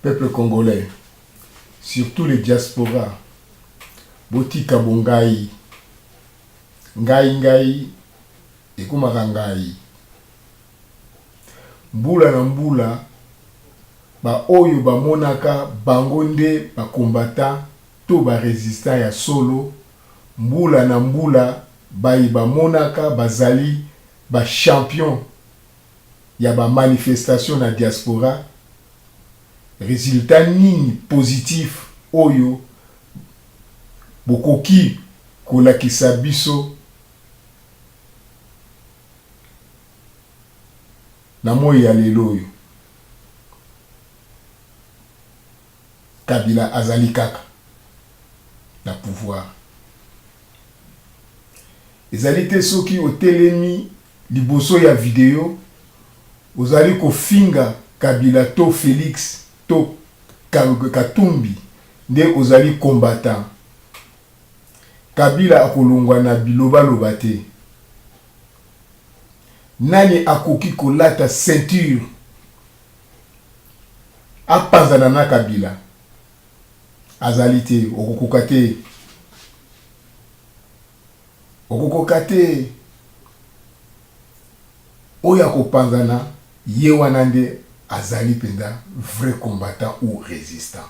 peuple congolais, surtout les diasporas, botika bongai, ngai, ekumaka ngai. Mbula na mbula, ba oyo ba monaka bangonde ba combattant to ba résistant ya solo, mbula na mbula, ba monaka bazali ba champion ya ba manifestation na diaspora. Résultat nini positif oyo bokoki kolakisa biso na moi ya lelo oyo. Kabila azali kaka na pouvoir. Ezali te soki otelemi liboso ya video ozali kofinga Kabila to Félix to Katumbi nde ozali combattant. Kabila akolongwa na biloba loba te. Nani akoki kolata ceinture apanzana na Kabila? Azali te, okokoka te. Okokoka te. Oya kopanzana ye wana nde azali penda vrai combattant ou résistant.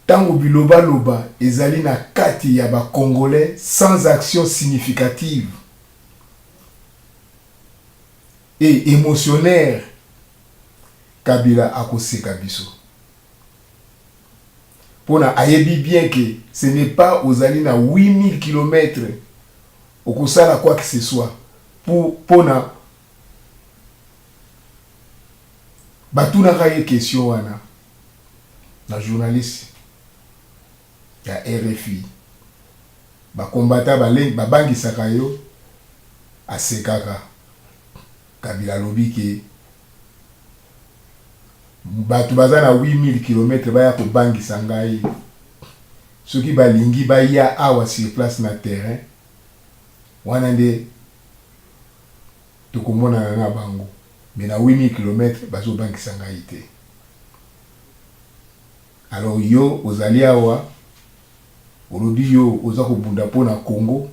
Tango biloba loba ezali na kati ya ba Congolais sans action significative et émotionnaire, Kabila akoseka biso. Pona ayebi bien que ce n'est pas ozali na 8000 km okosala quoi que ce soit pona batuna kaye question wana na journaliste ya RFI ba combattant babangisaka yo asekaka. Kabila lobi ke batu baza na 8000 km baya kobangisa ngai, soki balingi baya awa sur place na terrain wana nde tokomona na bango, mais na 8000 km bazo bangisa ngai te. Alors yo ozali awa olobi yo oza kobunda pona Congo,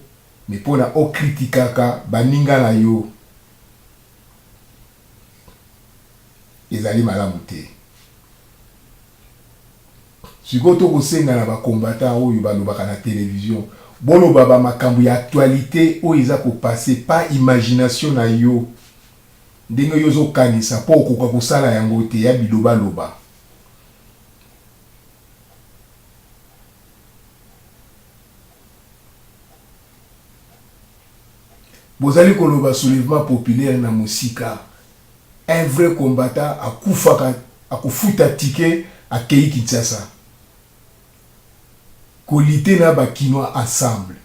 mais pona okritikaka baninga na yo ezali malamu te. Sikoto kosenga na ba combattant oyo balobaka na télévision, boloba ba makambo ya actualité oyo eza ko passer pas imagination na yo. Ndenge yo zo kanisa po okoka kosala yango te ya biloba loba. Bozali koloba soulèvement populaire na musika. Un vrai combattant akufuta ticket à Kei Kinshasa. Kolite na ba kinois ensemble.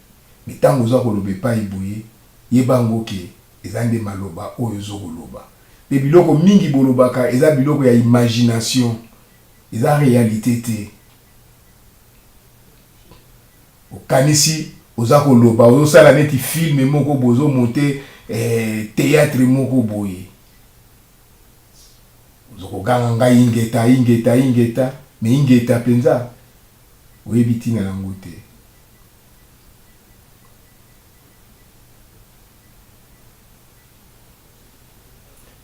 Mais tant oza kolobe pa iboye, yebango ke ezande maloba oyo zo koloba. Te biloko mingi bolobaka eza biloko ya imagination. Eza réalité te. Okanisi oza koloba, ozo sala neti film moko bozo monter théâtre moko boye. Zokoganga ngai ingeta, mais ingeta penza oyebi tina nango te.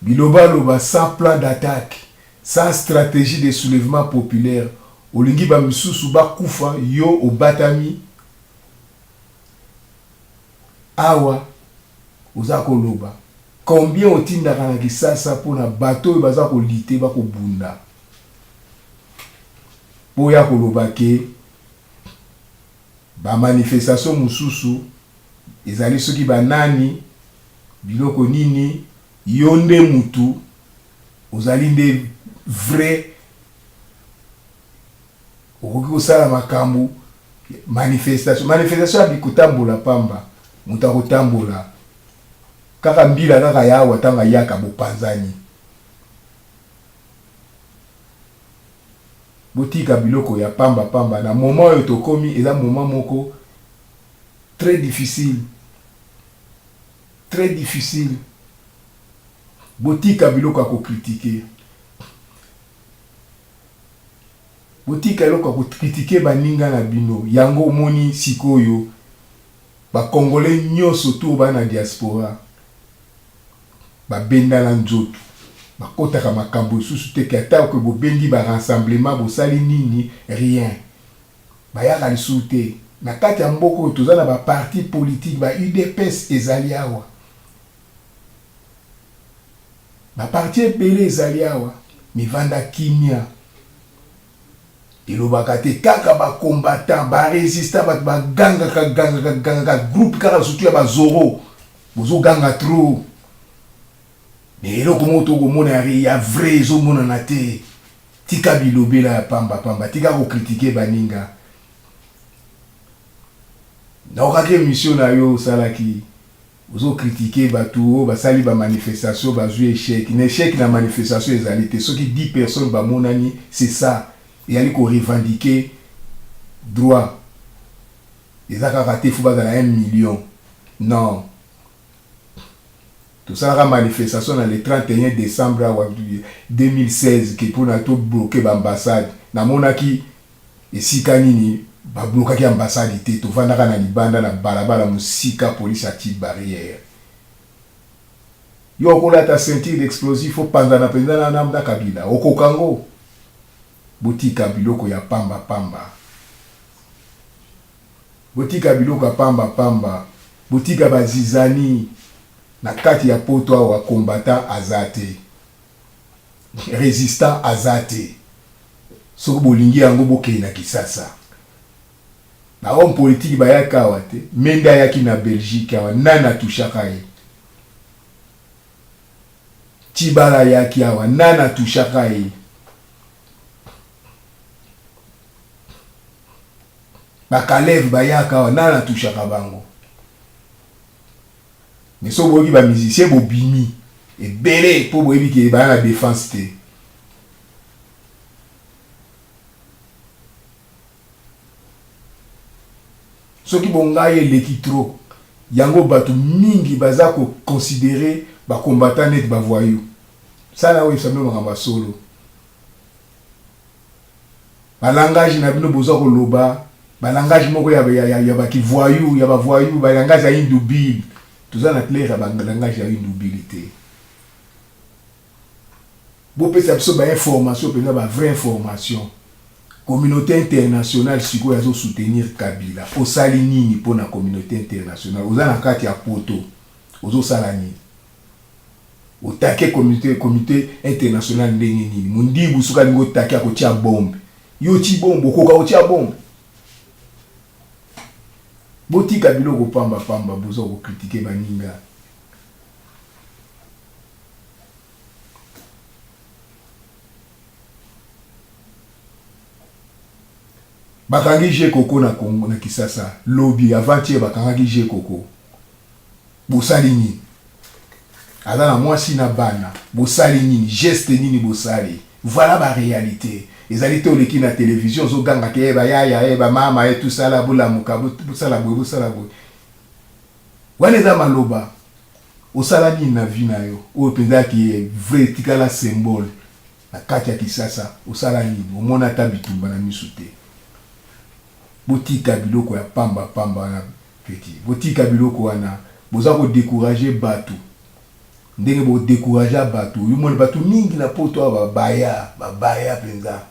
Biloba loba sans plan d'attaque, sans stratégie de soulèvement populaire, olingi ba misusu ba kufa yo obatami awa ozako loba. Combien otindaka na Kisasa pona bateau baza ko lité ba ko bunda. Boya koloba ke ba manifestation mususu ezali soki banani biloko nini yonde mutu ozali nde vrai okoki kosala makambo manifestation abikotambola pamba mutu akotambola kaka mbila kaka yawa tanga yaka bopanzani. Botika biloko ya pamba na moment oyo tokomi eza moment moko très difficile. Botika biloko ya ko critiquer. botika eloko ko critiquer baninga na bino yango moni sikoyo ba congolais nyonso to ba na diaspora ba benda na nzoto bakotaka makambo susu te kata ko bobendi ba rassemblement bo sali nini rien bayaka lisusu te na kati ya mboko tozana ba parti politique ba UDPS ezali awa ba parti ebele ezali awa mivanda kimia ilobaka te kaka ba combattant ba résistant ba ganga groupe kaka surtout ya ba zoro bozo ganga trop mais eloko moto komona ya vrai ezomona na te tika bilobela ya pamba tika ko critiquer baninga na okake mission na yo salaki ozo critiquer batu basali ba manifestation bazui échec na échec na manifestation ezali te soki 10 personnes ba monani c'est ça et ali ko revendiquer droit ezaka raté faut bazala 1 million non tout ça la manifestation dans le 31 décembre 2016 qui pour na tout bloquer l'ambassade na monaki esika nini ba bloquer ambassade te to vandaka na libanda na balabala musika police ati barrière yo kola ta ceinture d'explosif faut panda na penda na namda kabila okokango botika biloko ya pamba botika biloko ya pamba botika bazizani na kati ya poto awa combattant azate résistant azate soko bolingi yango bokei na Kisasa na homme politique bayaka awa te menda yaki na Belgique awa nana tushaka ye Tibala yaki awa nana tushaka ye Bakalev bayaka awa nana tushaka bango mais so boki ba musicien bo bimi et belé pour boyebi ki ba na défense te soki bongaye leki trop yango batu mingi baza ko considérer ba combattant net ba voyou ça na oui ça me ngamba solo ba langage na bino boza ko loba ba langage moko ya ba ki voyou ya ba voyou ba langage ya indubile tout ça na clair ya ba langage ya indubile bo pesa biso ba information pena ba vraie information communauté internationale siko yazo soutenir Kabila osali nini pour na communauté internationale oza na kati ya poto ozo sala nini otake communauté internationale ndenge nini mundibu suka ningo take akotia bombe yo ti bombe okoka otia bombe botika biloko pamba bozo ko critiquer baninga bakangi je koko na Congo na Kisasa lobby avant-hier bakangi je koko bosali nini ala na mwasi na bana bosali nini geste nini bosali voilà ba réalité ezali te oleki na télévision zo ganga ke ba ya ba mama et tout ça la bola mukabu bosala bo wana za maloba osala nini na vie na yo o penza ki vrai tikala symbole na kati ya Kisasa osala nini omona ta bitumba na misu te botika biloko ya pamba na petit botika biloko wana boza ko décourager batu ndenge bo décourager batu yumona batu mingi na poto babaya penza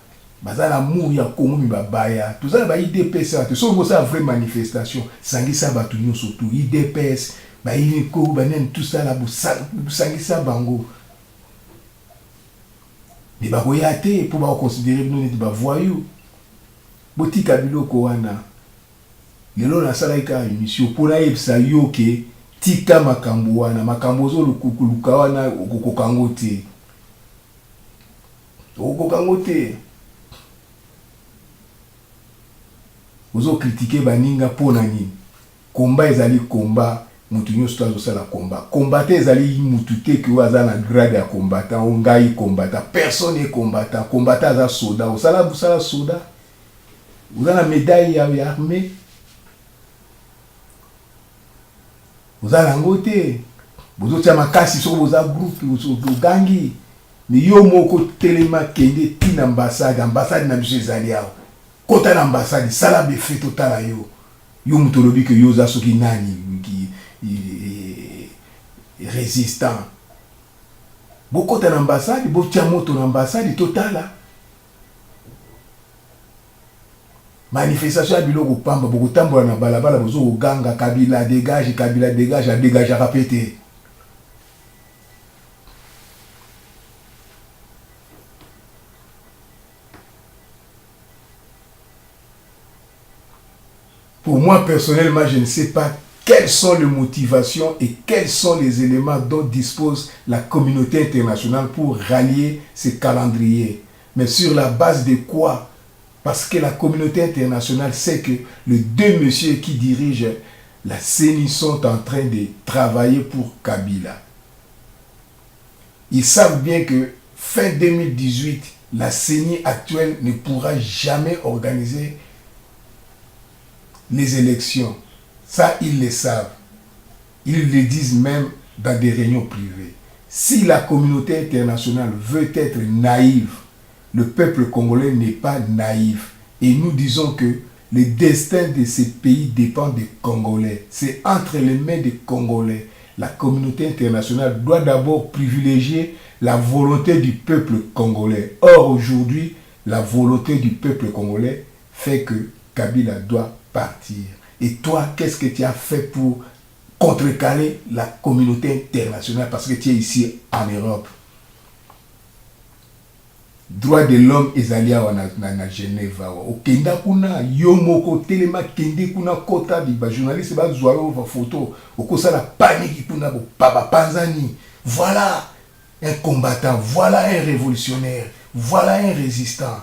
bazala mou ya Congo mi babaya tozala ba IDPS te so ngo sa vraie manifestation sangisa batu nyonso tout IDPS ba iniko banen tout ça la sangisa bango mais ba koyate pour ba considérer nous ba voyou botika biloko wana lelo na sala ika émission pona yebisa yo ke tika makambo wana makambo zo lukuluka wana okokango te ozo critiquer baninga pona nini komba ezali komba mutu nyonso azo sala komba te ezali mutu te ki waza na grade ya combattant ongai combattant personne est combattant aza soda osala soda vous avez la médaille ya armée vous avez la ngote vous avez makasi sur vos groupe vous gangi mais yo moko telema kende tina ambassade na biso ezali awa kota na ambassade sala befe totala yo mutolobi que yo za soki nani résistant bokota na ambassade botia moto na ambassade totala manifestation ya biloko pamba bokotambola na balabala bozo koganga Kabila dégage a répété. Pour moi personnellement, je ne sais pas quelles sont les motivations et quels sont les éléments dont dispose la communauté internationale pour rallier ce calendrier. Mais sur la base de quoi? Parce que la communauté internationale sait que les deux messieurs qui dirigent la CENI sont en train de travailler pour Kabila. Ils savent bien que fin 2018, la CENI actuelle ne pourra jamais organiser les élections. Ça, ils le savent. Ils le disent même dans des réunions privées. Si la communauté internationale veut être naïve, le peuple congolais n'est pas naïf. Et nous disons que le destin de ces pays dépend des Congolais. C'est entre les mains des Congolais. La communauté internationale doit d'abord privilégier la volonté du peuple congolais. Or, aujourd'hui, la volonté du peuple congolais fait que Kabila doit partir. Et toi, qu'est-ce que tu as fait pour contrecarrer la communauté internationale parce que tu es ici en Europe? Droit de l'homme ezali awa na Genève awa okenda kuna yo moko telema kende kuna kota di ba journaliste ba zwa yo ba photo okosala panique kuna bo papa panzani. Voilà un combattant, voilà un révolutionnaire, voilà un résistant.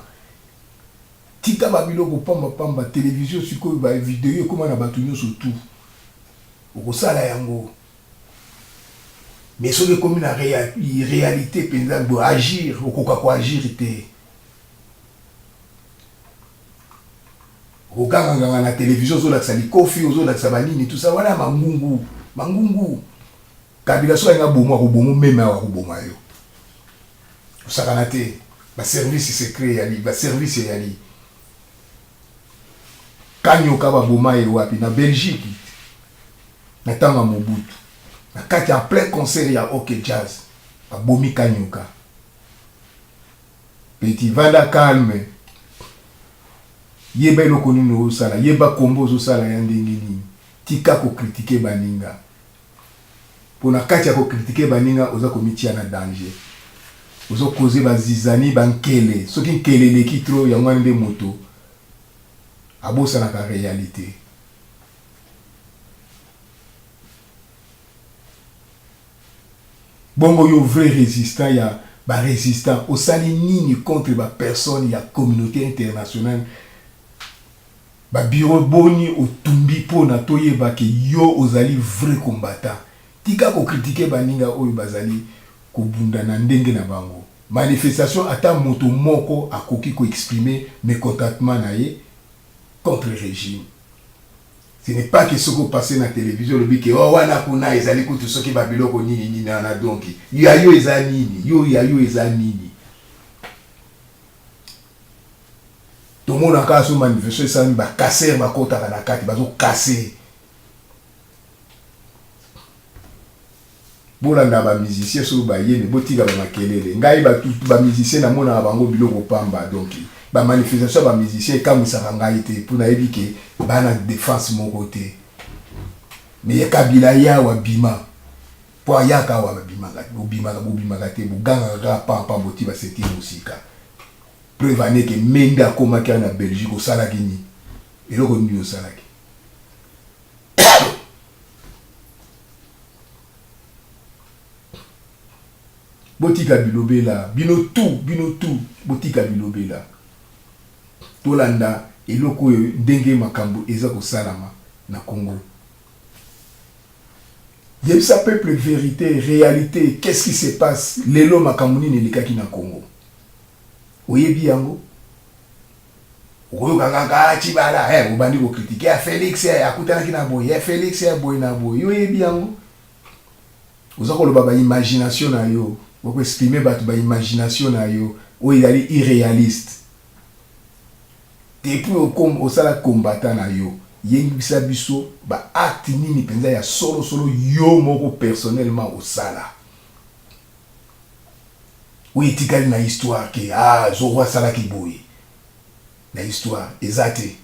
Tika babiloko pamba télévision siko ba vidéo comment na batu nyo surtout okosala yango. Mais sur les communes en réalité, pendant de agir, au quoi agir était. Au cas où la télévision, au là ça les coffee, au là ça banini, tout ça voilà mangungu. Kabila so nga bomo même à bomo yo. Ça kanate, ba service secret yali, ba service yali. Kanyo kaba boma yo wapi na Belgique. Na tanga Mobutu. Quand il y a plein concert, il y a OK Jazz. A Bomi Kanyuka. Petit Vanda calme. Yeba lokoni no sala, yeba kombo zo sala yandengini. Tika ko critiquer baninga. Pona katia ko critiquer baninga oza komitia na danger. Ozo causer bazizani bankele. Soki nkele le kitro ya ngwande moto. Abosa na ka réalité. Bongo yo vrai résistant, il y a ba résistant au sali nini contre ba personne, il y a communauté internationale. Ba bureau boni au tumbi po na toye ba ke yo ozali vrai combattant. Tika ko critiquer baninga oyo bazali ko bunda na ndenge na bango. Manifestation ata moto moko akoki ko exprimer mécontentement na ye contre le régime. Ce n'est pas que ce qui passe dans la télévision, le bique, oh, wana kuna, ils allaient écouter ce qui va bilo ko nini nini na donc. Yo ezanini, yo ezanini. Tout le monde a cassé manifestation, ça va casser ma côte à la carte, bazo casser. Bolanda ba musicien so ba yene, botika ba makelele. Ngai ba tout ba musicien na mona bango bilo ko pamba donc. Ba manifestation ba musicien comme ça ngai pour na ebike ba na défense mon côté mais Kabila ya wa bima po ya ka wa bima te buganga ga pampa boti ba seti musika prevane que menda koma ka na Belgique au salagini et le revenu au salagi botika bilobela bino tout botika bilobela tolanda eloko ndenge makambo eza ko salama na Congo. Yebisa peuple vérité, réalité, qu'est-ce qui se passe lelo makambo nini likaki na Congo. Oyebi yango. Oyo kanga chibala obandi ko critiquer Félix ya kutana kina boye, Félix ya boye na boye. Oyebi yango. Oza ko loba ba imagination na yo. pour exprimer ba imagination na yo ou il est irréaliste depuis au sala combattant na yo yengi bisa biso ba acte nini penza ya solo yo moko personnellement au sala oui tikali na histoire que zo roi sala ki boye na histoire exacte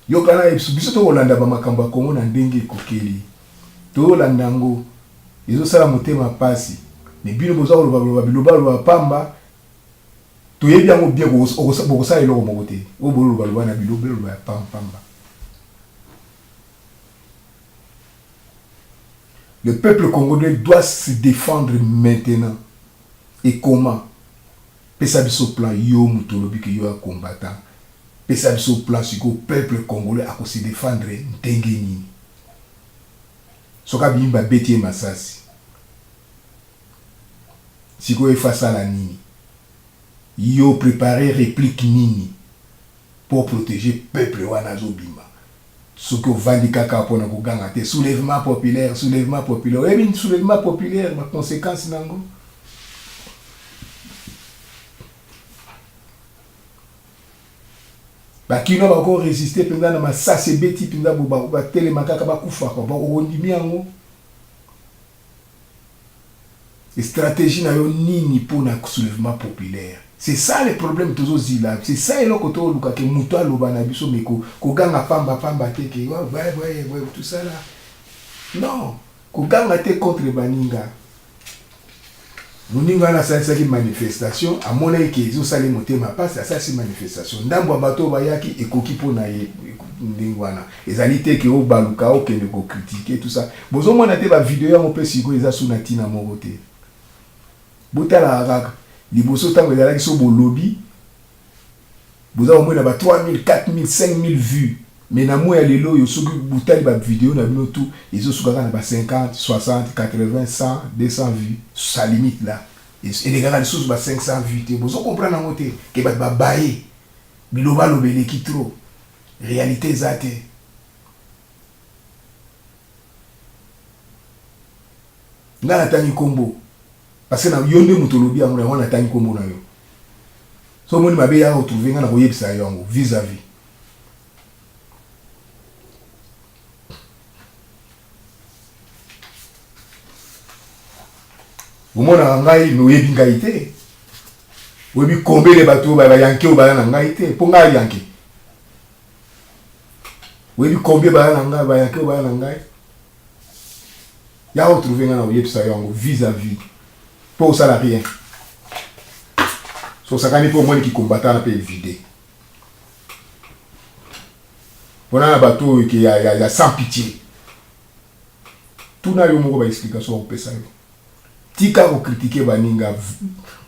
yo kana biso to olanda ba makambo kongo na ndenge kokeli to olanda ngo izo sala motema pasi ne bino boza ko biloba pamba to yebi yango bien ko sala eloko moko te o bolo na biloba ya pamba. Le peuple congolais doit se défendre maintenant. Et comment? Pesa biso plan yo mutolobi que yo a combattant. Pesa biso plan sur le peuple congolais a se défendre ndenge nini. Soka bimba betie masasi. Siko e face à la nini. Yo préparer réplique nini pour protéger peuple wana zo bimba. Ce que Vandika Kapona Gangate, soulèvement populaire. Et bien, soulèvement populaire, ma conséquence, nango. Qui n'a pas encore résisté pendant ma sasse bêti, pendant ma télémakaka, ma koufa, on dit bien, et stratégie n'a ni pour un soulèvement populaire. C'est ça le problème de tous là. C'est ça le côté où que mutua lobana biso meko ko ganga pamba te ke ouais tout ça là. Non, ko ganga te contre baninga. Muninga na ça qui manifestation à mon avis que zo sale motema passe ça c'est manifestation. Ndambo bato bayaki ekoki pona ye ndingwana. Ezalité que o baluka o ke ko critiquer tout ça. Bozo mona te ba vidéo ya mo pe siko eza suna tina mo te. Botala raka liboso tango ezalaki so bolobi boza au moins na ba 3000 4000 5000 vues mais na moya lelo yo soki butali ba vidéo na bino tout ezo sukaka na ba 50 60 80 100 200 vues ça limite là et les gars sous ba 500 vues te bozo comprendre en côté que ba baye biloba lobele ki trop réalité zate ngana tani kombo parce que na yonde mutolobi ya mura wana tani kombo na yo so moni mabe ya retrouver ngana koyebisa yango vis-à-vis omona ngai no yebi ngai te webi kombele bato ba yanke o ba na ngai te po ngai yanke webi kombe ba na ngai ba yanke o ba na ngai ya retrouver ngana koyebisa yango vis-à-vis pour ça rien. So ça quand pour moi qui combattant peut évidé. On a un bateau qui a sans pitié. Tout n'a eu mon explication au pesa. Tika ko critiquer baninga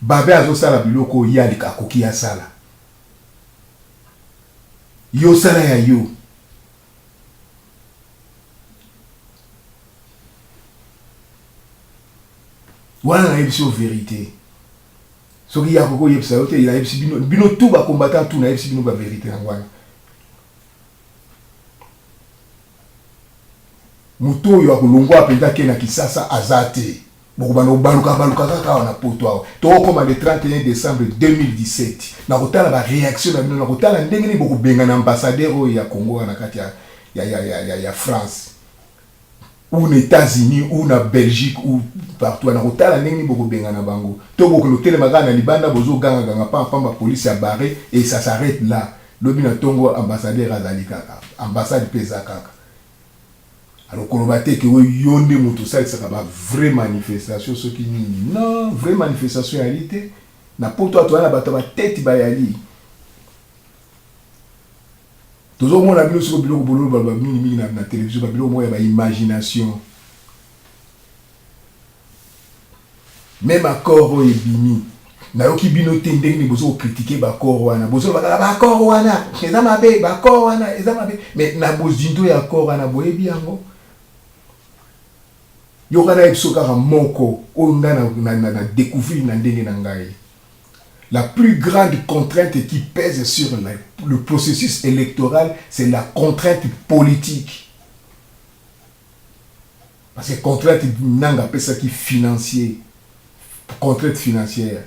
babe azo sala biloko ya likakoki ya sala. Yo sala ya yo. Wana na yebisi vérité. Soki ya koko yebisa yote il a yebisi bino tout ba combattant tout na yebisi bino ba vérité ngwana. Muto yo akolongwa apenda ke na Kisasa azate. Boko bano baluka kaka wana poto. To comme le 31 décembre 2017. Na kotala ba réaction na bino na kotala ndenge ni boko benga na ambassadeur ya Congo na kati ya France. Ou aux États-Unis, ou en Belgique, ou partout. On a retard la nengi boko benga na bango. To boko no tele magana libanda bozo ganga pa police a barré et ça s'arrête là. Lobina tongo ambassadeur azali kaka. Ambassade pesa kaka. Alors kolobate que yonde mutu ça c'est ba vraie manifestation ce qui ni. Non, vraie manifestation réalité. Na poto to na bato ba tête ba yali. Toujours mon ami sur biloko bololo ba mingi na télévision ba biloko moya ba imagination. Même accord et bimi nayoki bino te ndenge ni bozo critiquer ba corps wana bozo ba corps wana eza mabe ba corps wana eza mabe mais na bozindo ya corps wana boyebi yango yoka na ebiso kaka moko oyo nga na découvrir na ndenge na ngai. La plus grande contrainte qui pèse sur le processus électoral, c'est la contrainte politique. Parce que contrainte nanga appelle ça qui financier, contrainte financière,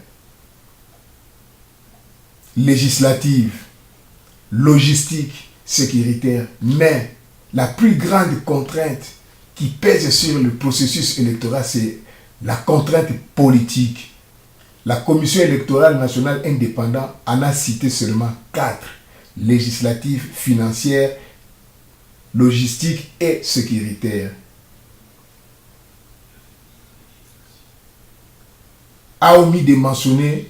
législative, logistique, sécuritaire. Mais la plus grande contrainte qui pèse sur le processus électoral, c'est la contrainte politique. La Commission électorale nationale indépendante en a cité seulement 4. Législative, financière, logistique et sécuritaire. A omis de mentionner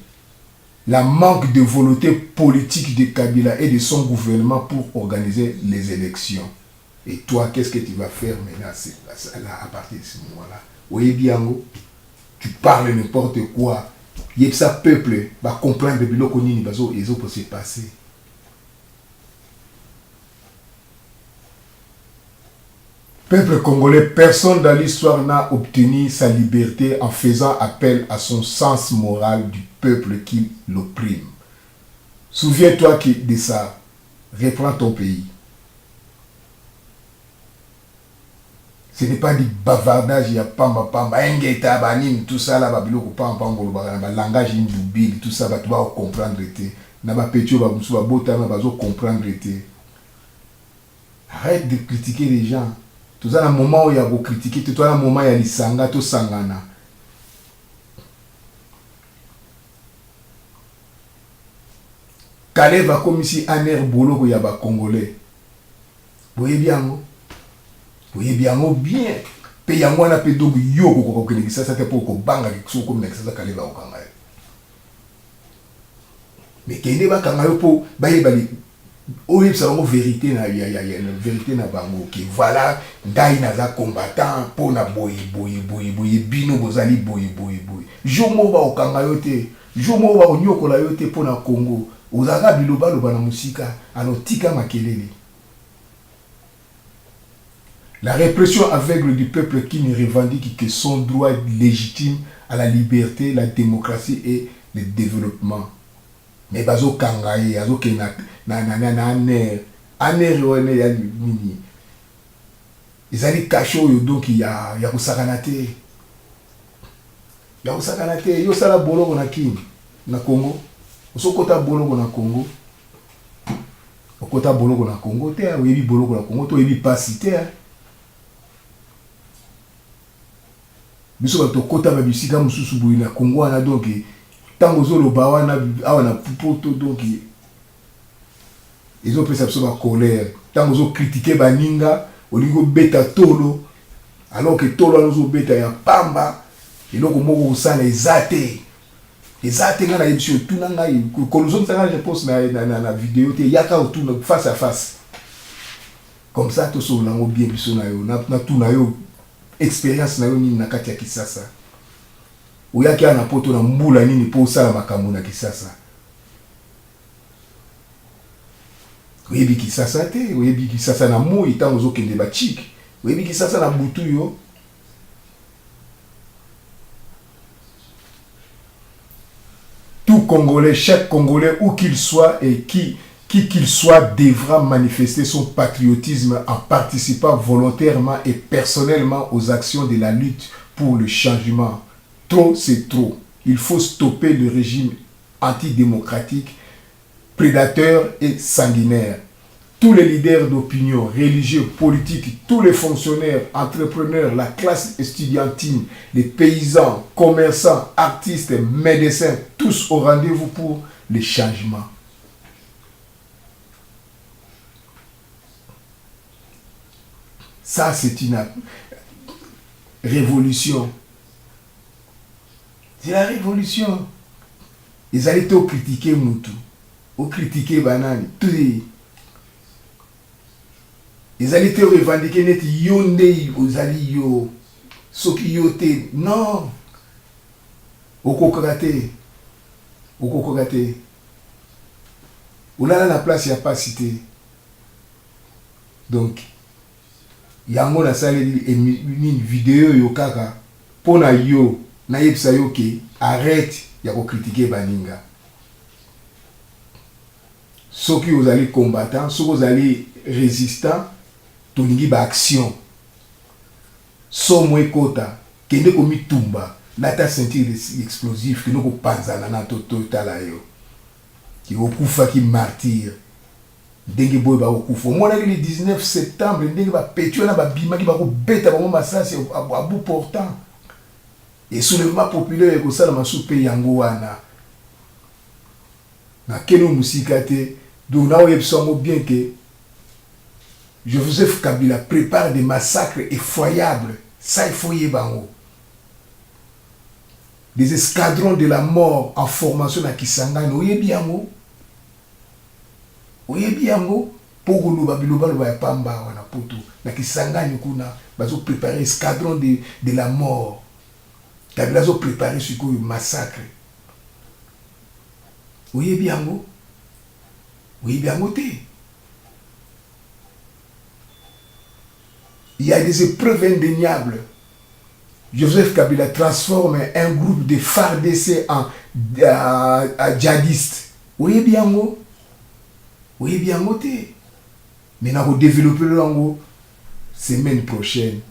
la manque de volonté politique de Kabila et de son gouvernement pour organiser les élections. Et toi, qu'est-ce que tu vas faire maintenant à partir de ce moment-là? Oui, bien, tu parles n'importe quoi. Il y a ça peuple va comprendre que biloko nini bazo ezo pour se passer. Peuple congolais, personne dans l'histoire n'a obtenu sa liberté en faisant appel à son sens moral du peuple qui l'opprime. Souviens-toi de ça. Reprends ton pays. Ce n'est pas du bavardage, il y a pamba, engeta, banim, tout ça là, babiloko, pamba, langage indubile, tout ça, tu vas comprendre. Naba petio, babusu, bota, bazo comprendre. Arrête de critiquer les gens. Tout ça, dans le moment où il y a beau critiquer, tout ça, dans le moment où il y a l'isanga, tout sangana. Calais va comme ici, un air boulot, il y a des Congolais. Vous voyez bien, non? Vous voyez bien, bien. Puis yango na pe donc yo ko ko ça c'était pour ko banga ki comme ça kale ba okanga. Mais kende ba kanga yo po ba yebali o yebisa ngo vérité na ya vérité na bango ki voilà ngai naza combattant pour na boy bino bozali boy. Jomo ba okanga yo te, jomo ba onyokola yo te pour na Congo. Ozaga biloba loba na musika alotika makelele. La répression aveugle du peuple qui ne revendique que son droit légitime à la liberté, la démocratie et le développement. Mais bazo kangaye, bazo ke na aner yoene ya mini. Ezali kasho yo donc ya kusakanate. Ya kusakanate yo sala boloko na kini na Congo. Osokota boloko na Congo. Okota boloko na Congo te, oyebi boloko na Congo to yebi pasi te. Biso bato kota ba bisika mususu boyi na Congo wana donc tango zoloba wana awana pupoto donc ils ont pris ça ba colère tango zo critiquer baninga olingo beta tolo alors que tolo azo beta ya pamba eloko moko usana ezate ngana yebisho tuna ngai koluzo tsanga je poste na vidéo te yaka otuna face à face comme ça to so lango bien biso na yo na tuna yo expérience na yo nini na kati ya Kisasa oyaki ana poto na mbula nini po sala makambo na Kisasa oyebi Kisasa te oyebi Kisasa na moi tango zokende ba chik oyebi Kisasa na butu yo tout Congolais, chaque Congolais où qu'il soit et qui qu'il soit devra manifester son patriotisme en participant volontairement et personnellement aux actions de la lutte pour le changement. Trop, c'est trop. Il faut stopper le régime antidémocratique, prédateur et sanguinaire. Tous les leaders d'opinion, religieux, politiques, tous les fonctionnaires, entrepreneurs, la classe estudiantine, les paysans, commerçants, artistes, médecins, tous au rendez-vous pour le changement. Ça, c'est une révolution. C'est la révolution. Ils allaient tout critiquer Moutou, ou critiquer Banani, tout. Ils allaient te revendiquer net yonde aux alliés yo, soki yote, non. Au kokate. okokoka te. Olala na place ya pasi te. Donc yango nasali une vidéo yo kaka pona yo na yebisa yo ke arrête ya ko critiquer baninga. Soki ozali combattant, soki ozali résistant, tolingi ba action. Somo ekota kende komi tumba nata sentir explosif kende ko panzana na to tala yo. Ki okufa ki martyr. Ndenge boy ba okufa. Mona le 19 septembre ndenge ba petio na ba bima ki ba ko beta ba masasi à bout portant. Et soulèvement populaire ko sala masupe yango wana. Na keno musika te. Donc là, on bien que Joseph Kabila prépare des massacres effroyables. Ça, il faut y aller. Des escadrons de la mort en formation à Kisangani. Vous voyez bien, vous voyez bien, pour que nous ne pamba wana poto. Na Kisangani, nous avons préparé escadron de la mort. Kabila a préparé ce massacre. Vous voyez bien, vous. Oui, bien noté. Il y a des épreuves indéniables. Joseph Kabila transforme un groupe de FARDC en djihadistes. Oui, bien mot. Oui, bien noté. Maintenant, on va développer le langue semaine prochaine.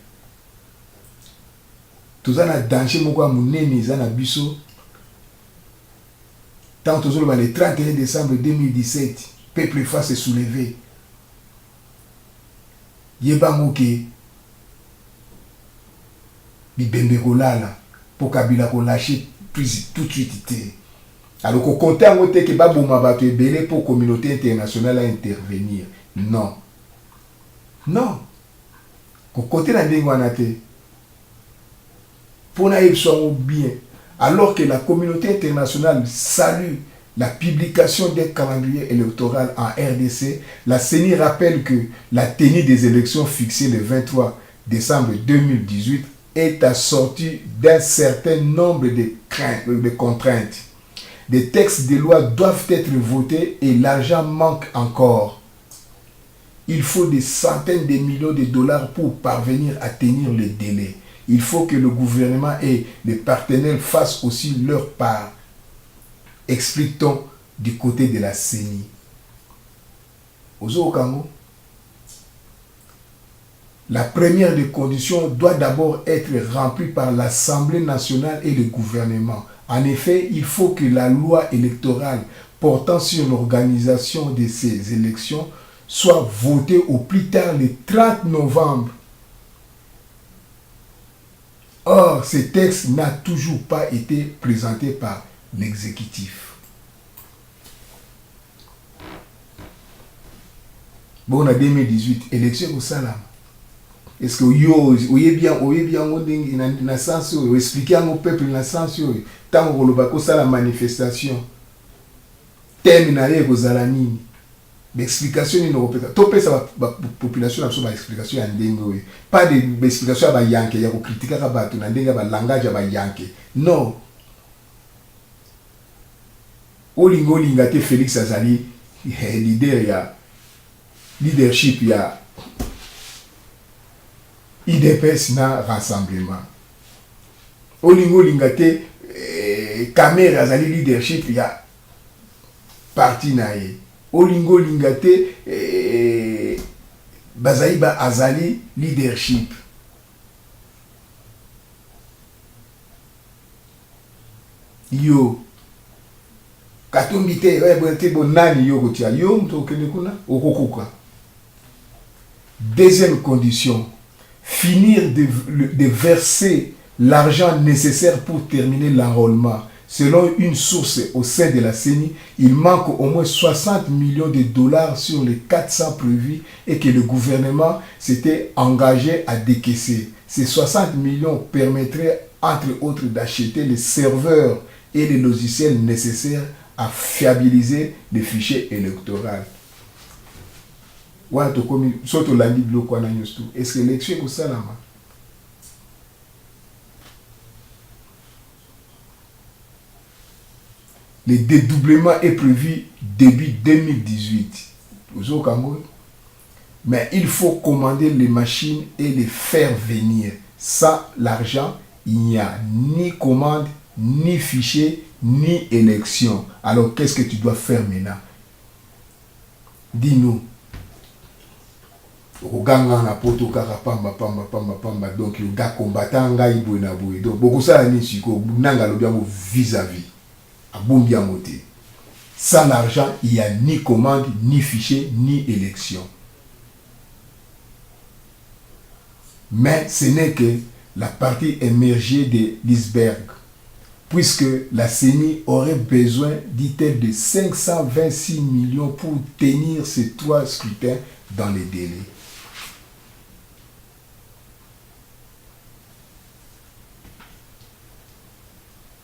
Tout ça, na danger, mon nez, na biso. Tant que le 31 décembre 2017, le peuple va se soulever. Yebangoke, Bibembe Kolala, pour Kabila ko lâcher tout de suite. Alors qu'on compte en côté que Babouma va te belé pour la communauté internationale à intervenir. Non. Non. Qu'on compte dans les guanatés. Pour naïf soit bien. Alors que la communauté internationale salue la publication des calendriers électoraux en RDC, la CENI rappelle que la tenue des élections fixée le 23 décembre 2018 est assortie d'un certain nombre de contraintes. Des textes de loi doivent être votés et l'argent manque encore. Il faut des centaines de millions de dollars pour parvenir à tenir le délai. Il faut que le gouvernement et les partenaires fassent aussi leur part. Explique-t-on du côté de la CENI. Ozo Okango, la première des conditions doit d'abord être remplie par l'Assemblée nationale et le gouvernement. En effet, il faut que la loi électorale portant sur l'organisation de ces élections soit votée au plus tard le 30 novembre. Or, ce texte n'a toujours pas été présenté par l'exécutif. Bon, en 2018, élection au Salam. Est-ce que vous avez bien dans le sens où vous expliquez au peuple dans le sens où tant que vous avez la manifestation, terminale aux alanines. L'explication est non répétée. Tout la population a une explication en dengue. Pas d'explication à Yankee, il y a critiquer à Batou, dans le langage à Yankee. Non. Olingo Lingate Félix Azali, leader, il y a leadership, il y a IDPS na rassemblement. Olingo Lingate Kamer Azali leadership, il y a parti naïe. Olingo Lingate Bazaïba Azali leadership. Yo Katumbite bonani yo kotia yo mtokende kuna okokuka. Deuxième condition, finir de verser l'argent nécessaire pour terminer l'enrôlement. Selon une source au sein de la CENI, il manque au moins 60 millions de dollars sur les 400 prévus et que le gouvernement s'était engagé à décaisser. Ces 60 millions permettraient, entre autres, d'acheter les serveurs et les logiciels nécessaires à fiabiliser les fichiers électoraux. Est-ce que l'élection est ça là? le dédoublement est prévu début 2018. Mais il faut commander les machines et les faire venir. Sans l'argent, il n'y a ni commande, ni fichier, ni élection. Alors qu'est-ce que tu dois faire maintenant? Dis-nous. Oganga na poto kaka pamba donc le gars combattant ngai boy na boy donc beaucoup ça ni siko nanga lo biango vis-à-vis a bombi yango te. Sans l'argent, il n'y a ni commande, ni fichier, ni élection. Mais ce n'est que la partie émergée de l'iceberg, puisque la CENI aurait besoin, dit-elle, de 526 millions pour tenir ces 3 scrutins dans les délais.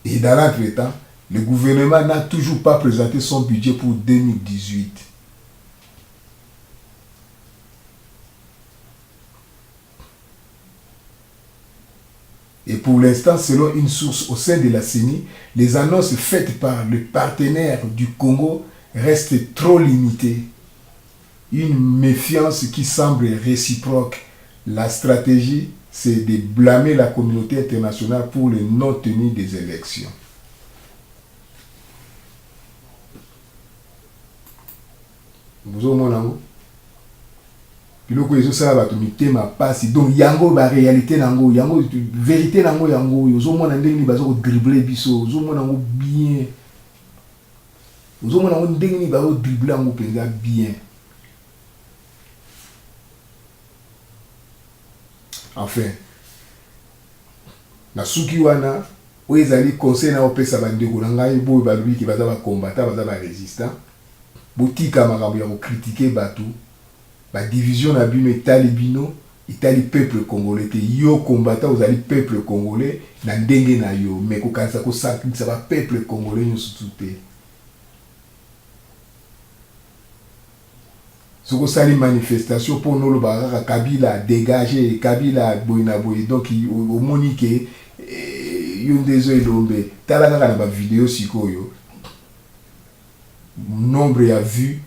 Et dans l'entretemps, le gouvernement n'a toujours pas présenté son budget pour 2018. Et pour l'instant, selon une source au sein de la CENI, les annonces faites par le partenaire du Congo restent trop limitées. Une méfiance qui semble réciproque. La stratégie, c'est de blâmer la communauté internationale pour le non-tenue des élections. Vous avez mon biloko ezosala bato mitema pasi donc yango ba réalité nango yango vérité nango yango ozomona ndenge bazo ko dribbler biso ozomona ngo bien ozomona ngo ndenge bazo dribbler ngo penza bien. Enfin na suki wana oezali conseil na opesa bandeko na ngai boy balobi ki baza ba combattant baza ba résistant botika makambo ya ko critiquer bato. La division na bino etali bino etali peuple congolais te yo combattant aux ali peuple congolais na ndenge na yo mais ko kanisa ko ça va peuple congolais nous souté soko sali manifestation pour nous le baraka Kabila dégager Kabila boina boy donc au monique yo ndezo elombe tala kaka na ba vidéo sikoyo nombre ya vues.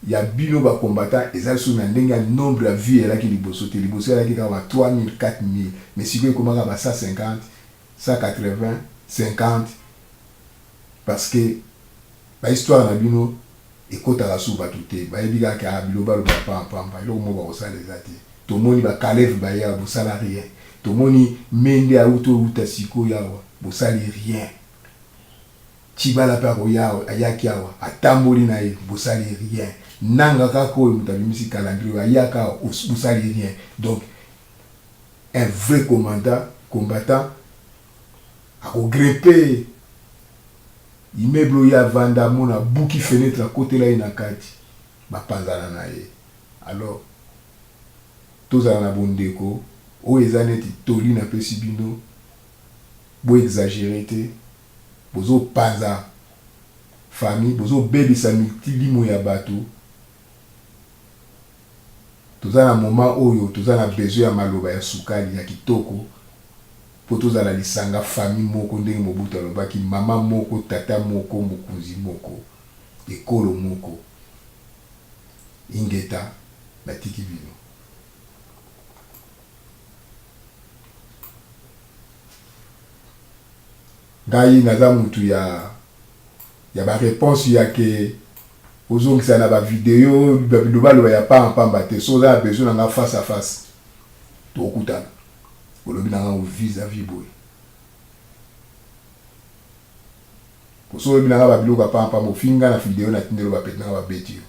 Il y a bino ba combattant ezali so na ndenge nombre ya vues là qui liboso te liboso là qui kama 3000 4000 mais si ko komaka ba 150 180 50 parce que ba histoire na bino ekota su ba tuté ba yebiga ka biloba lo ba pamba ilo mo ba osala ezati to moni ba Kalev ba ya bo salarié to moni mende a uto uta siko yawa bo sali rien Chibala pako yawa ayaki yawa atamboli na ye bo sali rien nanga kako mutabimisi calendrier ayaka usali rien. Donc un vrai combattant a grimpé immeuble ya vanda mona buki fenêtre à côté là inakati ba panzana na ye. Alors tozala na bondeko o ezaneti toli na pesi bino bo exagérer te bozo panza famille bozo bebisa milimo ya bato. Tozana moment oyo tozana besoin ya maloba ya sukali ya kitoko po tozala lisanga famille moko ndenge Mobutu alobaki mama moko tata moko mokunzi moko ekolo moko ingeta batiki bino. Ngai naza mutu ya ba réponse ya ke ozongisa na ba vidéo ba ya pamba te so za besoin na face à face to okutana olobi na vis-à-vis boy ko so lobi na ba biloko pamba mo finga na vidéo na tindelo ba petna ba beti